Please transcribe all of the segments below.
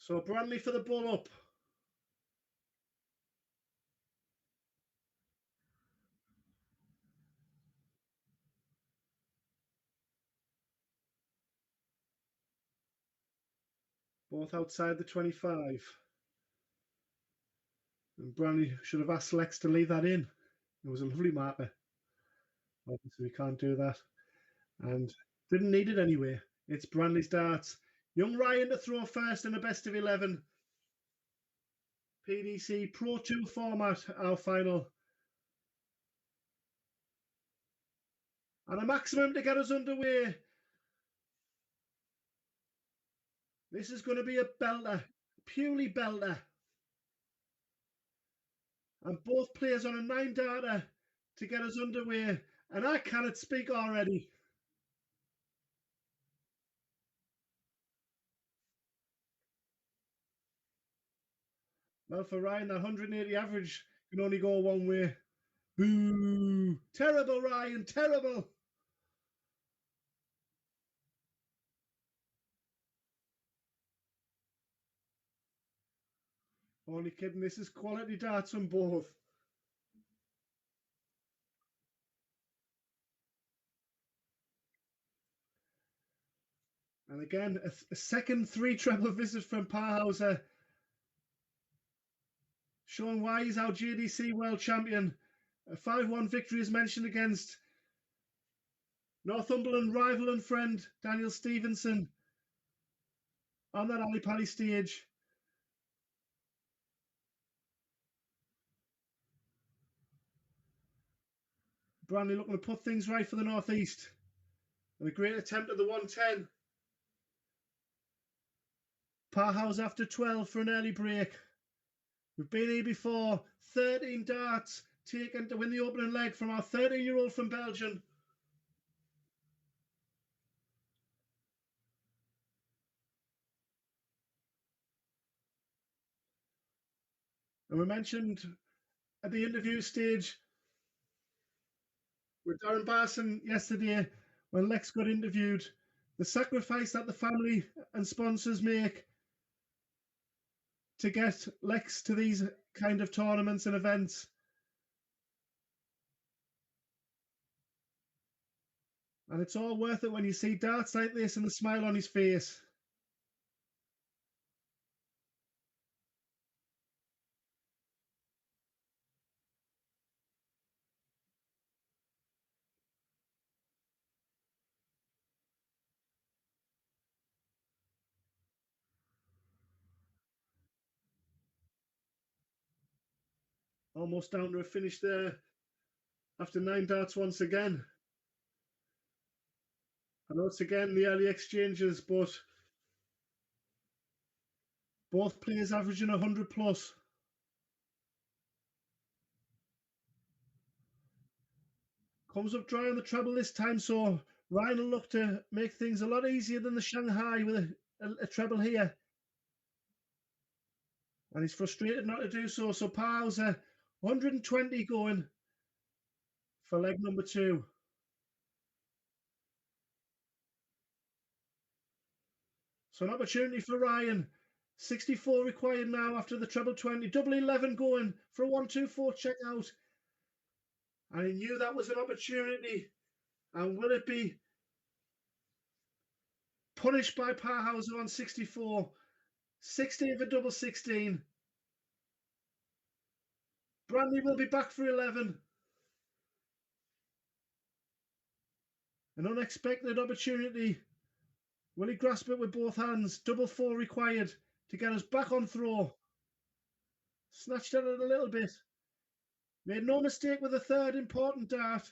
So Branley for the ball up. Both outside the 25. And Branley should have asked Lex to leave that in. It was a lovely marker. Obviously, we can't do that. And didn't need it anyway. It's Branley's darts. Young Ryan to throw first in a best of 11. PDC Pro 2 format, our final. And a maximum to get us underway. This is going to be a belter, purely belter. And both players on a 9 darter to get us underway. And I cannot speak already. Well, for Ryan, that 180 average can only go one way. Boo! Terrible, Ryan, terrible. Only kidding, this is quality darts from both. And again, a second 3 treble visit from Paeshuyse, showing why he's our JDC world champion. A 5-1 victory is mentioned against Northumberland rival and friend Daniel Stevenson on that Ali Pali stage. Branley looking to put things right for the Northeast. And a great attempt at the 110. Paeshuyse after 12 for an early break. We've been here before. 13 darts taken to win the opening leg from our 13-year-old from Belgium. And we mentioned at the interview stage with Darren Barson yesterday when Lex got interviewed, the sacrifice that the family and sponsors make to get Lex to these kind of tournaments and events. And it's all worth it when you see darts like this and the smile on his face. Almost down to a finish there after 9 darts once again. I know it's again the early exchanges, but both players averaging 100 plus. Comes up dry on the treble this time, so Ryan will look to make things a lot easier than the Shanghai with a treble here. And he's frustrated not to do so. So Paeshuyse 120 going for leg number 2. So an opportunity for Ryan. 64 required now after the treble 20. Double 11 going for a 1-2-4 check out. And he knew that was an opportunity. And will it be punished by Paeshuyse on 64? 16 for double 16. Branley will be back for 11. An unexpected opportunity. Will he grasp it with both hands? Double 4 required to get us back on throw. Snatched at it a little bit. Made no mistake with the third important dart.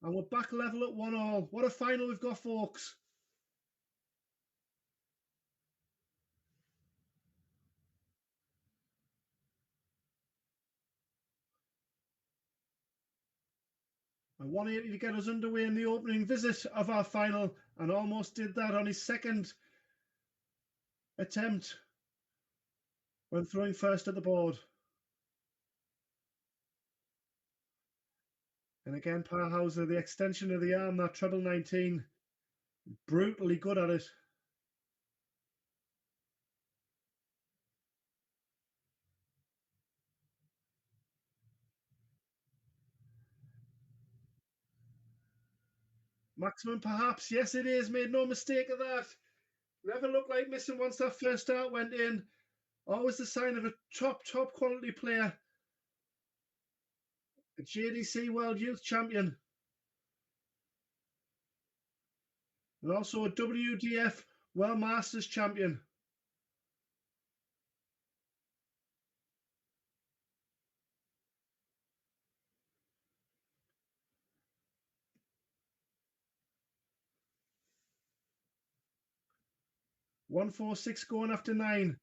And we're back level at 1-1. What a final we've got, folks. And 180 to get us underway in the opening visit of our final, and almost did that on his second attempt when throwing first at the board. And again, Paeshuyse, the extension of the arm, that treble 19, brutally good at it. Maximum, perhaps. Yes, it is. Made no mistake of that. Never looked like missing once that first start went in. Always the sign of a top quality player. A JDC World Youth Champion. And also a WDF World Masters Champion. One, 4, 6 going after 9.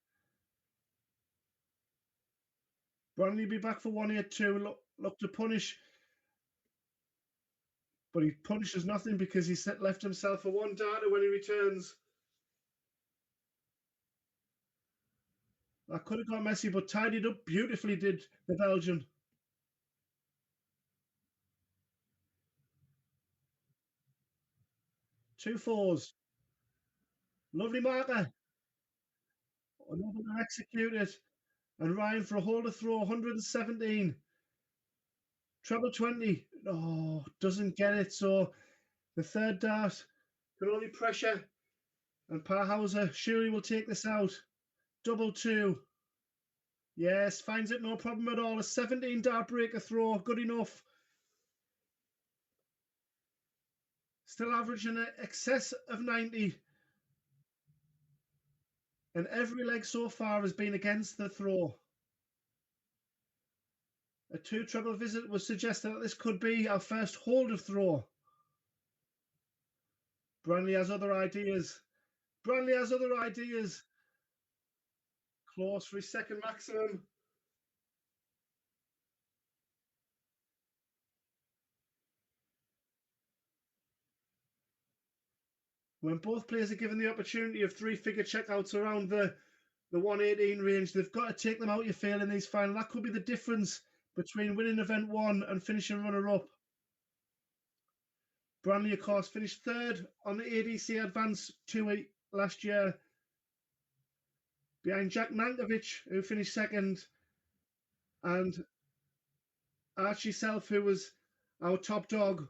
Branley be back for 182. Look to punish, but he punishes nothing because he left himself for 1 data when he returns. That could have got messy, but tidied up beautifully, did the Belgian. 2 4s. Lovely marker. Another to execute it. And Ryan for a holder throw, 117. Treble 20. Oh, doesn't get it. So the third dart can only pressure. And Paeshuyse surely will take this out. Double 2. Yes, finds it no problem at all. A 17 dart breaker throw. Good enough. Still averaging an excess of 90. And every leg so far has been against the throw. A 2 treble visit was suggested that this could be our first hold of throw. Branley has other ideas. Branley has other ideas. Close for his second maximum. When both players are given the opportunity of 3-figure checkouts around the 118 range, they've got to take them out, you feel, in these finals. That could be the difference between winning event 1 and finishing runner-up. Branley, of course, finished third on the ADC Advance 2 last year, behind Jack Nankovic, who finished second, and Archie Self, who was our top dog.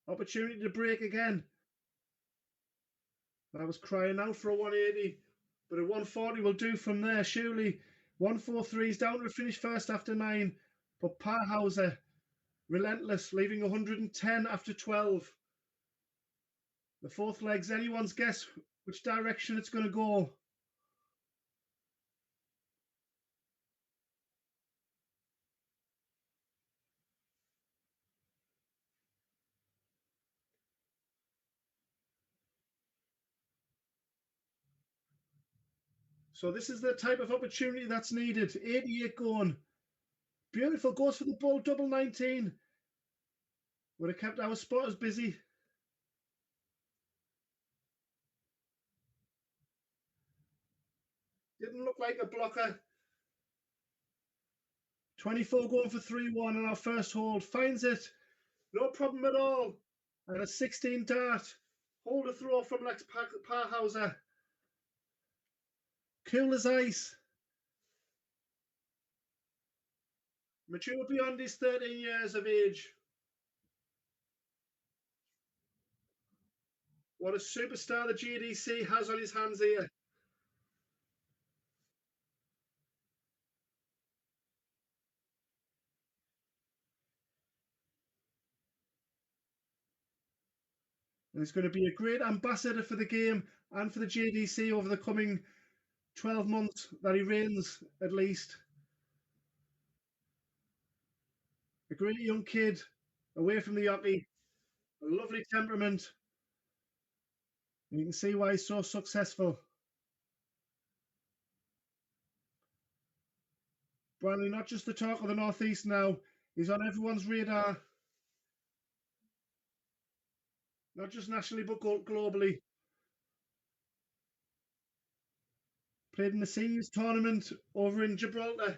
Opportunity to break again. I was crying out for a 180, but a 140 will do from there, surely. 143 is down to finish first after 9, but Paeshuyse, relentless, leaving 110 after 12. The fourth leg's anyone's guess which direction it's going to go. So this is the type of opportunity that's needed. 88 going. Beautiful, goes for the ball, double 19. Would have kept our spotters busy. Didn't look like a blocker. 24 going for 3-1 on our first hold. Finds it. No problem at all. And a 16 dart. Hold a throw from Lex Paeshuyse. Cool as ice. Mature beyond his 13 years of age. What a superstar the JDC has on his hands here. And he's going to be a great ambassador for the game and for the JDC over the coming 12 months that he reigns, at least. A great young kid, away from the hockey, a lovely temperament. And you can see why he's so successful. Branley, not just the talk of the Northeast now, he's on everyone's radar, not just nationally but globally. Played in the seniors tournament over in Gibraltar,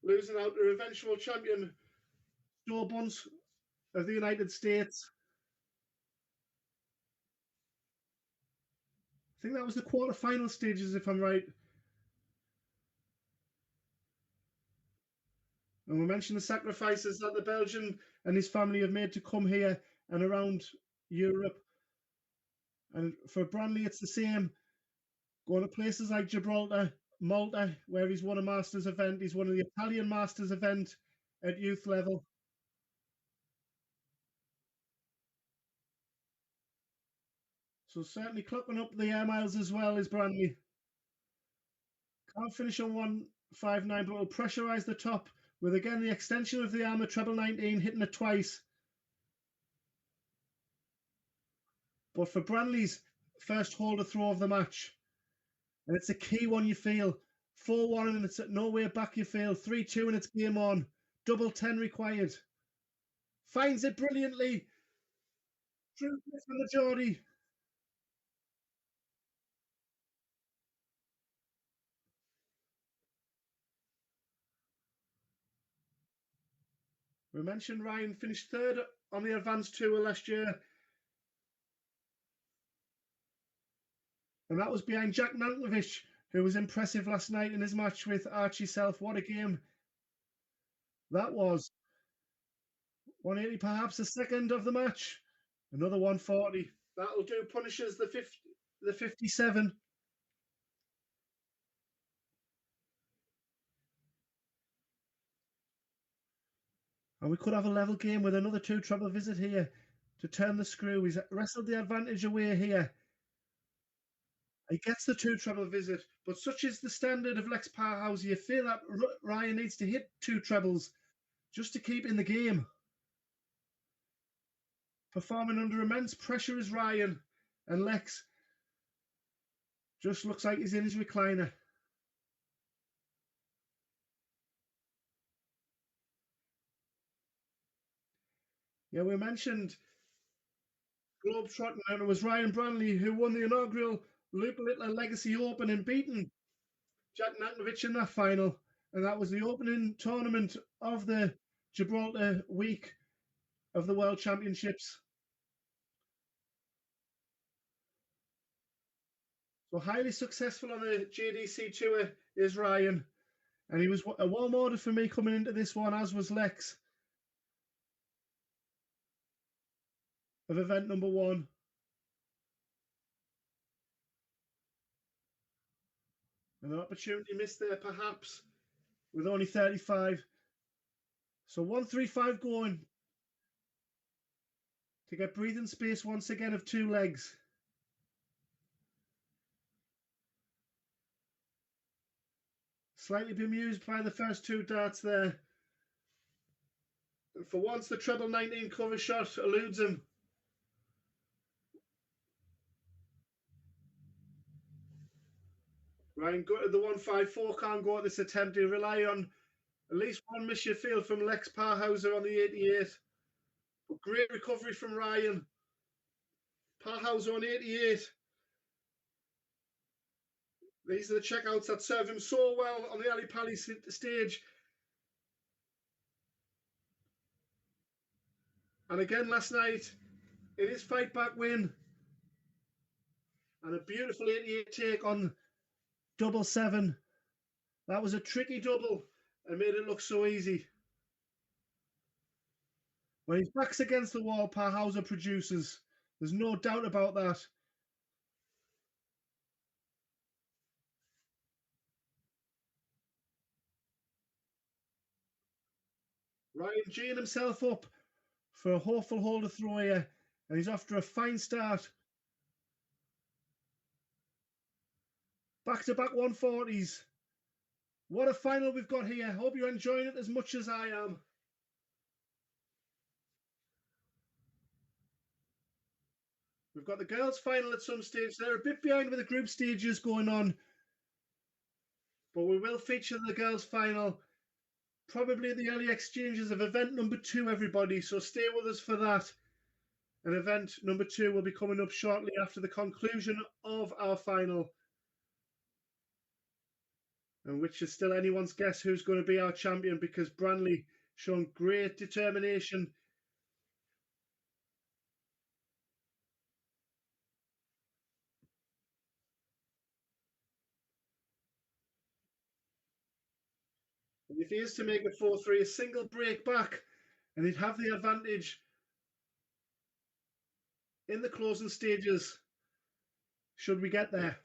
losing out to eventual champion Storbunds of the United States. I think that was the quarter-final stages, if I'm right. And we mentioned the sacrifices that the Belgian and his family have made to come here and around Europe. And for Branley, it's the same. Going to places like Gibraltar, Malta, where he's won a Masters event. He's won the Italian Masters event at youth level. So certainly clocking up the air miles as well as Branley. Can't finish on 159, but will pressurise the top with again the extension of the arm at treble 19, hitting it twice. But for Branley's first holder throw of the match, and it's a key one, you feel 4-1 and it's at no way back, you feel 3-2 and it's game on. Double 10 required. Finds it brilliantly. True from the Geordie. We mentioned Ryan finished third on the advanced tour last year. And that was behind Jack Nankovic, who was impressive last night in his match with Archie Self. What a game that was. 180, perhaps the second of the match. Another 140. That'll do. Punishes the 57. And we could have a level game with another two treble visit here to turn the screw. He's wrestled the advantage away here. He gets the two treble visit, but such is the standard of Lex Paeshuyse. You feel that Ryan needs to hit two trebles just to keep in the game. Performing under immense pressure is Ryan, and Lex just looks like he's in his recliner. Yeah, we mentioned Globetrotting, and it was Ryan Branley who won the inaugural Luke Littler Legacy Open and beaten Jack Nankovic in that final. And that was the opening tournament of the Gibraltar week of the World Championships. So highly successful on the JDC tour is Ryan. And he was a warm order for me coming into this one, as was Lex, of event number one. An opportunity missed there, perhaps, with only 35. So 135 going to get breathing space once again of two legs. Slightly bemused by the first two darts there. And for once, the treble 19 cover shot eludes him. Ryan gutted the 154, can't go at this attempt. He rely on at least one miss you feel from Lex Paeshuyse on the 88. But great recovery from Ryan. Paeshuyse on 88. These are the checkouts that serve him so well on the Ali Pali stage. And again last night, in his fight back win, and a beautiful 88 take on double 7. That was a tricky double and made it look so easy. When his back's against the wall, Paeshuyse produces. There's no doubt about that. Ryan G'ing himself up for a hopeful holder throw here, and he's off to a fine start. Back-to-back 140s. What a final we've got here. Hope you're enjoying it as much as I am. We've got the girls' final at some stage. They're a bit behind with the group stages going on, but we will feature the girls' final probably in the early exchanges of event number 2, everybody. So stay with us for that. And event number 2 will be coming up shortly after the conclusion of our final, and which is still anyone's guess who's going to be our champion, because Branley shown great determination. If he is to make it 4-3, a single break back, and he'd have the advantage in the closing stages, should we get there.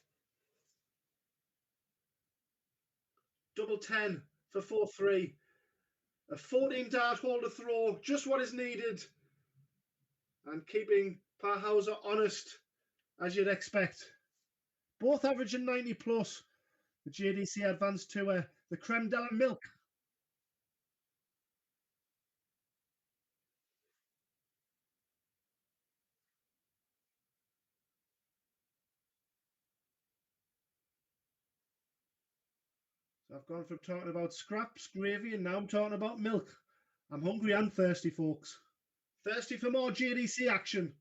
Double 10 for 4-3. A 14-dart holder throw, just what is needed. And keeping Paeshuyse honest, as you'd expect. Both averaging 90 plus. The JDC Advanced Tour, the creme de la milk. So I've gone from talking about scraps, gravy, and now I'm talking about milk. I'm hungry and thirsty, folks. Thirsty for more JDC action.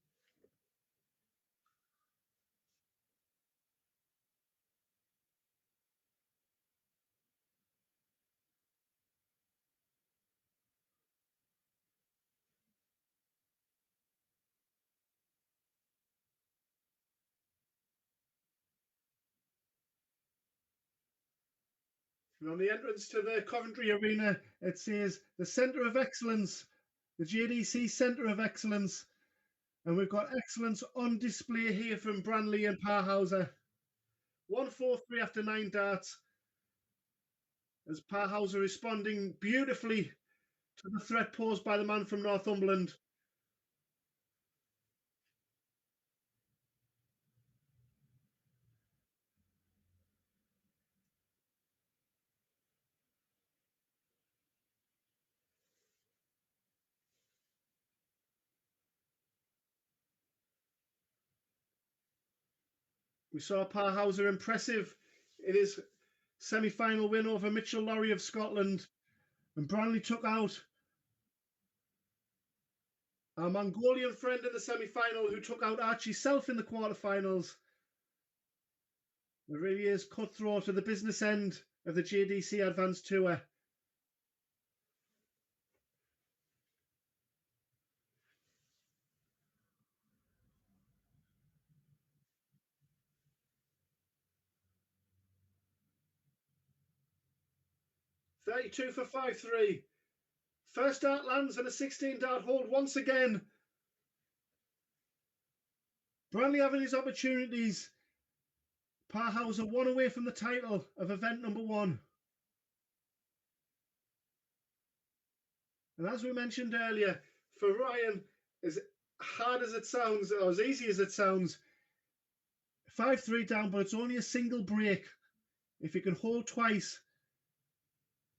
And on the entrance to the Coventry Arena, it says the Centre of Excellence, the JDC Centre of Excellence. And we've got excellence on display here from Branley and Paeshuyse. 1-4-3 after 9 darts. As Paeshuyse responding beautifully to the threat posed by the man from Northumberland. We saw Paeshuyse impressive in his semi-final win over Mitchell Lowry of Scotland. And Branley took out our Mongolian friend in the semi-final, who took out Archie Self in the quarterfinals. It really is cutthroat at the business end of the JDC Advanced Tour. .32 for 5-3. First dart lands and a 16-dart hold once again. Branley having his opportunities. Paeshuyse 1 away from the title of event number 1. And as we mentioned earlier, for Ryan, as hard as it sounds, or as easy as it sounds, 5-3 down, but it's only a single break. If he can hold twice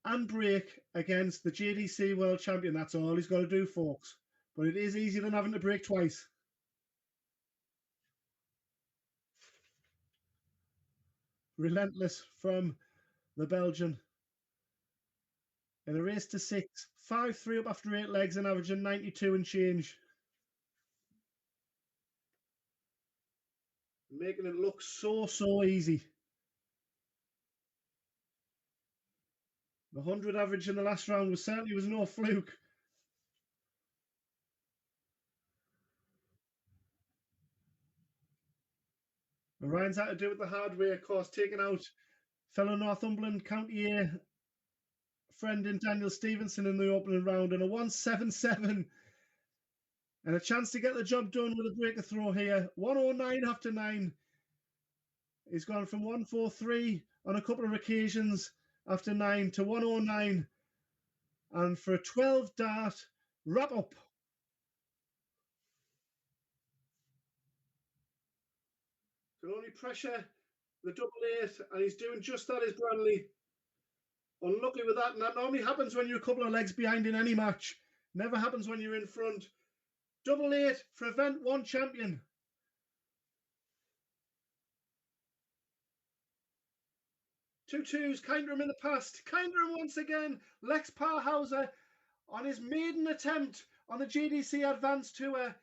and break against the JDC World Champion, that's all he's got to do, folks. But it is easier than having to break twice. Relentless from the Belgian. In a race to 6, 5-3 up after 8 legs and averaging 92 and change. Making it look so easy. The 100 average in the last round was no fluke. And Ryan's had to do it the hard way, of course, taking out fellow Northumberland County A friend in Daniel Stevenson in the opening round, and a 1-7-7. And a chance to get the job done with a breaker throw here. 109 after 9. He's gone from 143 on a couple of occasions after 9 to 109. And for a 12 dart wrap up. Can only pressure the double 8, and he's doing just that, is Branley. Unlucky with that, and that normally happens when you're a couple of legs behind in any match. Never happens when you're in front. Double 8 for event 1 champion. 2-2s, Kinderham in the past. Kinderham once again. Lex Paeshuyse on his maiden attempt on the JDC Advanced Tour